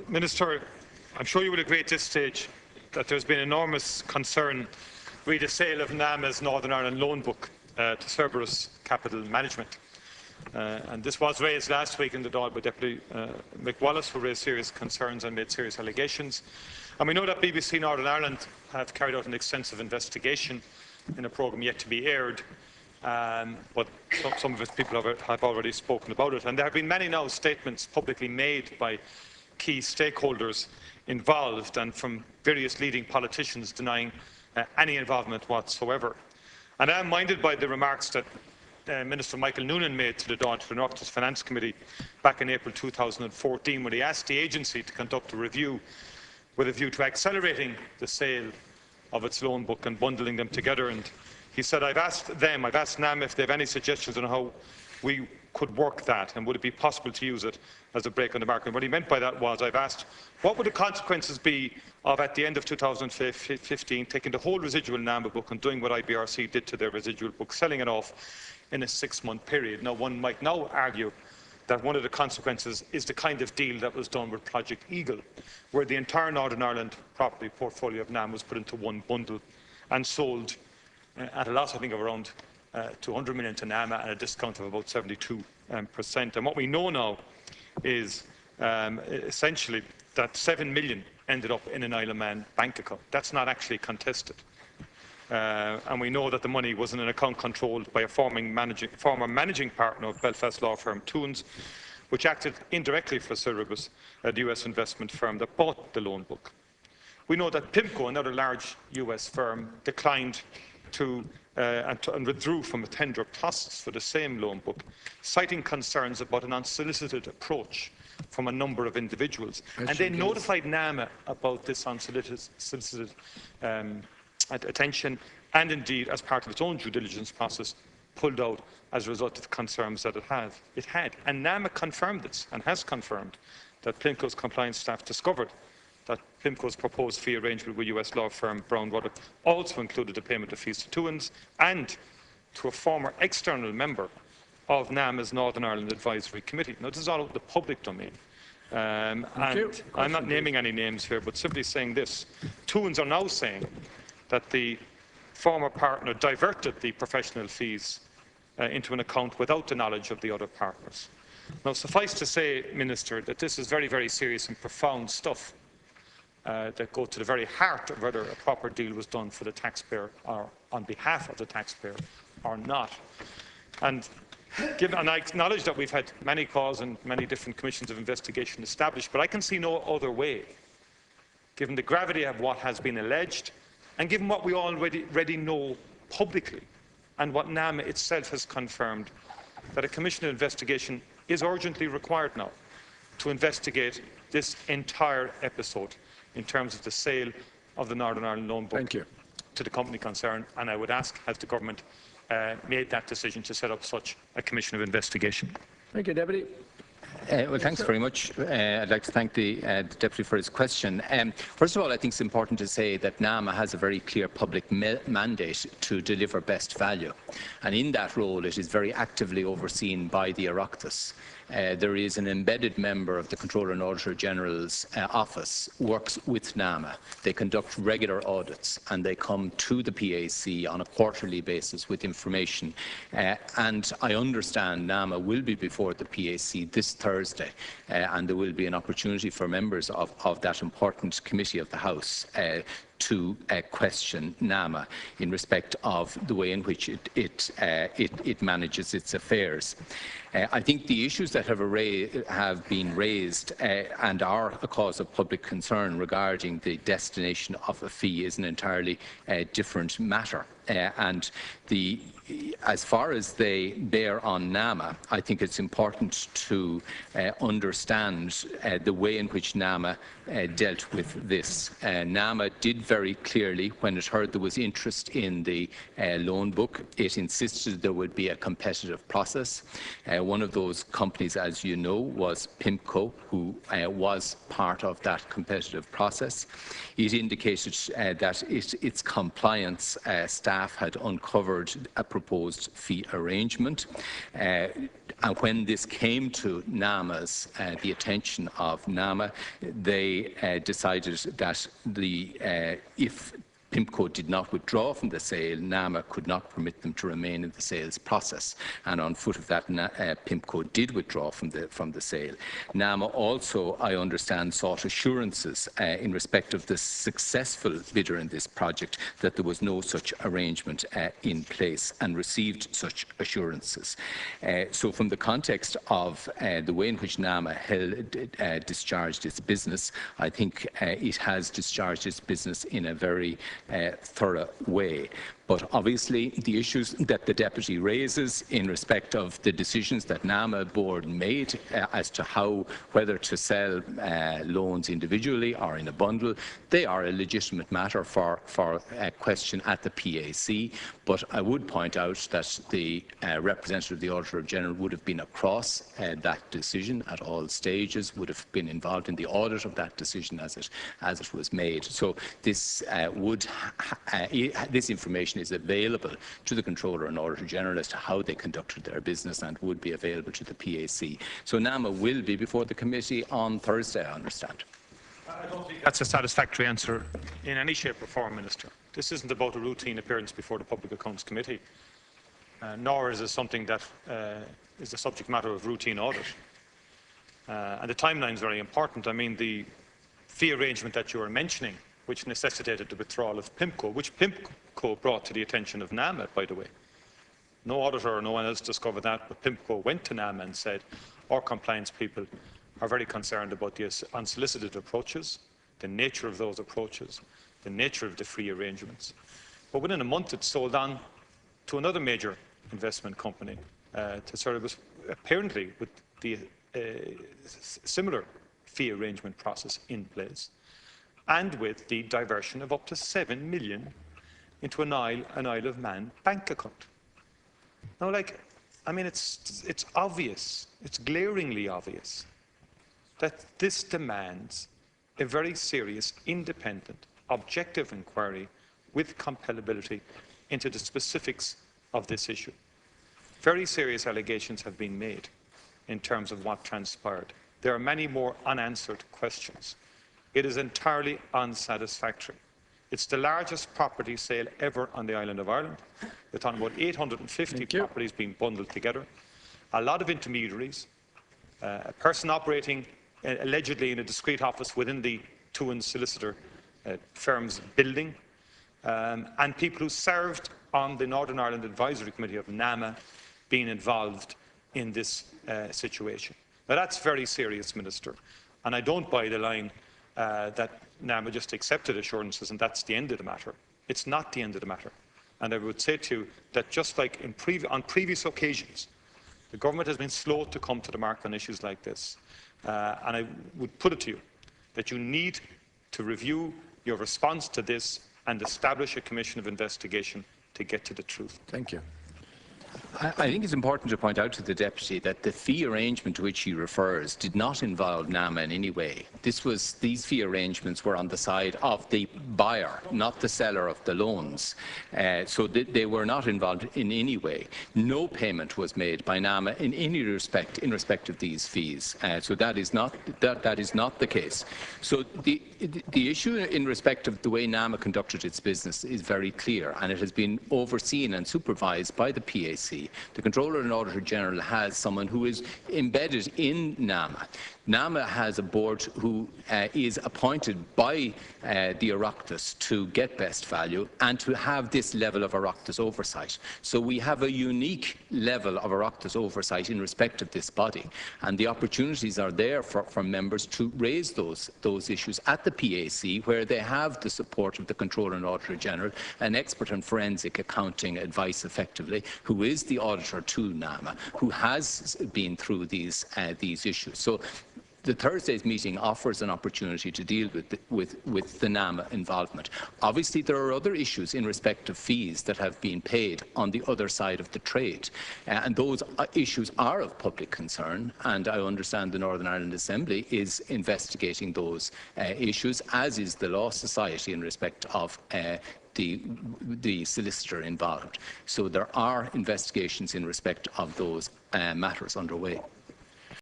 Minister, I'm sure you will agree at this stage that there has been enormous concern re the sale of NAMA's Northern Ireland loan book to Cerberus Capital Management. And this was raised last week in the Dáil by Deputy Mick Wallace, who raised serious concerns and made serious allegations. And we know that BBC Northern Ireland have carried out an extensive investigation in a programme yet to be aired, but some of its people have already spoken about it. And there have been many now statements publicly made by key stakeholders involved and from various leading politicians denying any involvement whatsoever. And I am minded by the remarks that Minister Michael Noonan made to the Dáil to the Oireachtas Finance Committee back in April 2014, when he asked the agency to conduct a review with a view to accelerating the sale of its loan book and bundling them together. And he said, I've asked NAM if they have any suggestions on how we could work that, and would it be possible to use it as a break on the market. And what he meant by that was, I've asked, what would the consequences be of, at the end of 2015, taking the whole residual NAMA book and doing what IBRC did to their residual book, selling it off in a 6-month period. Now, one might now argue that one of the consequences is the kind of deal that was done with Project Eagle, where the entire Northern Ireland property portfolio of NAM was put into one bundle and sold at a loss, I think, of around 200 million to NAMA and a discount of about 72%. And what we know now is essentially that 7 million ended up in an Isle of Man bank account. That's not actually contested. And we know that the money was in an account controlled by a former managing partner of Belfast law firm Toons, which acted indirectly for Cerberus, the US investment firm that bought the loan book. We know that PIMCO, another large US firm, declined to and withdrew from a tender process for the same loan book, citing concerns about an unsolicited approach from a number of individuals. And they notified NAMA about this unsolicited attention, and indeed, as part of its own due diligence process, pulled out as a result of the concerns that it had. And NAMA confirmed this, and has confirmed, that PIMCO's compliance staff discovered that PIMCO's proposed fee arrangement with US law firm Brown Ruddock also included the payment of fees to Toons and to a former external member of NAMA's Northern Ireland Advisory Committee. Now, this is all out in the public domain. And I'm not naming any names here, but simply saying this. Toons are now saying that the former partner diverted the professional fees into an account without the knowledge of the other partners. Now, suffice to say, Minister, that this is very, very serious and profound stuff that go to the very heart of whether a proper deal was done for the taxpayer or on behalf of the taxpayer or not. And I acknowledge that we've had many calls and many different commissions of investigation established, but I can see no other way, given the gravity of what has been alleged and given what we already know publicly and what NAMA itself has confirmed, that a commission of investigation is urgently required now to investigate this entire episode in terms of the sale of the Northern Ireland loan book to the company concerned. And I would ask, has the government made that decision to set up such a commission of investigation? Thank you, Deputy. Well, thanks very much. I'd like to thank the Deputy for his question. First of all, I think it's important to say that NAMA has a very clear public mandate to deliver best value. And in that role, it is very actively overseen by the Oireachtas. There is an embedded member of the Controller and Auditor General's office, works with NAMA. They conduct regular audits and they come to the PAC on a quarterly basis with information. And I understand NAMA will be before the PAC this Thursday, and there will be an opportunity for members of that important committee of the House to question NAMA in respect of the way in which it manages its affairs. I think the issues that have been raised and are a cause of public concern regarding the destination of a fee is an entirely different matter. And as far as they bear on NAMA, I think it's important to understand the way in which NAMA dealt with this. NAMA did very clearly, when it heard there was interest in the loan book, it insisted there would be a competitive process. One of those companies, as you know, was PIMCO, who was part of that competitive process. It indicated that its compliance staff had uncovered a proposed fee arrangement. And when this came to NAMA's, the attention of NAMA, they decided that if PIMCO did not withdraw from the sale, NAMA could not permit them to remain in the sales process. And on foot of that, PIMCO did withdraw from the sale. NAMA also, I understand, sought assurances in respect of the successful bidder in this project that there was no such arrangement in place, and received such assurances. So from the context of the way in which NAMA discharged its business, I think it has discharged its business in a very thorough way. But obviously, the issues that the Deputy raises in respect of the decisions that NAMA board made as to whether to sell loans individually or in a bundle, they are a legitimate matter for a question at the PAC. But I would point out that the representative of the Auditor General would have been across that decision at all stages, would have been involved in the audit of that decision as it was made. So this this information is available to the Controller and Auditor General as to how they conducted their business, and would be available to the PAC. So NAMA will be before the committee on Thursday, I understand. I don't think that's a satisfactory answer in any shape or form, Minister. This isn't about a routine appearance before the Public Accounts Committee, nor is it something that is the subject matter of routine audit. And the timeline is very important. I mean, the fee arrangement that you are mentioning, which necessitated the withdrawal of PIMCO, which PIMCO brought to the attention of NAMA, by the way. No auditor or no one else discovered that, but PIMCO went to NAMA and said, our compliance people are very concerned about the unsolicited approaches, the nature of those approaches, the nature of the free arrangements. But within a month, it sold on to another major investment company to service, apparently with the similar fee arrangement process in place, and with the diversion of up to 7 million into an Isle of Man bank account. Now, I mean, it's obvious, it's glaringly obvious, that this demands a very serious, independent, objective inquiry with compellability into the specifics of this issue. Very serious allegations have been made in terms of what transpired. There are many more unanswered questions. It is entirely unsatisfactory. It's the largest property sale ever on the island of Ireland. We're talking about 850 properties being bundled together, a lot of intermediaries, a person operating allegedly in a discreet office within the Tuin solicitor firm's building, and people who served on the Northern Ireland Advisory Committee of NAMA being involved in this situation. Now, that's very serious, Minister, and I don't buy the line that NAMA just accepted assurances and that's the end of the matter. It's not the end of the matter. And I would say to you that just like on previous occasions, the government has been slow to come to the mark on issues like this. And I would put it to you that you need to review your response to this and establish a commission of investigation to get to the truth. Thank you. I think it's important to point out to the Deputy that the fee arrangement to which he refers did not involve NAMA in any way. These fee arrangements were on the side of the buyer, not the seller of the loans. So they were not involved in any way. No payment was made by NAMA in any respect in respect of these fees. So that is not the case. So the issue in respect of the way NAMA conducted its business is very clear, and it has been overseen and supervised by the PAC. The Controller and Auditor General has someone who is embedded in NAMA. NAMA has a board who is appointed by the Oireachtas to get best value and to have this level of Oireachtas oversight. So we have a unique level of Oireachtas oversight in respect of this body, and the opportunities are there for members to raise those issues at the PAC, where they have the support of the Controller and Auditor General, an expert in forensic accounting advice effectively, who is the auditor to NAMA, who has been through these issues. So the Thursday's meeting offers an opportunity to deal with the NAMA involvement. Obviously, there are other issues in respect of fees that have been paid on the other side of the trade, and those issues are of public concern, and I understand the Northern Ireland Assembly is investigating those issues, as is the Law Society in respect of the solicitor involved. So there are investigations in respect of those matters underway.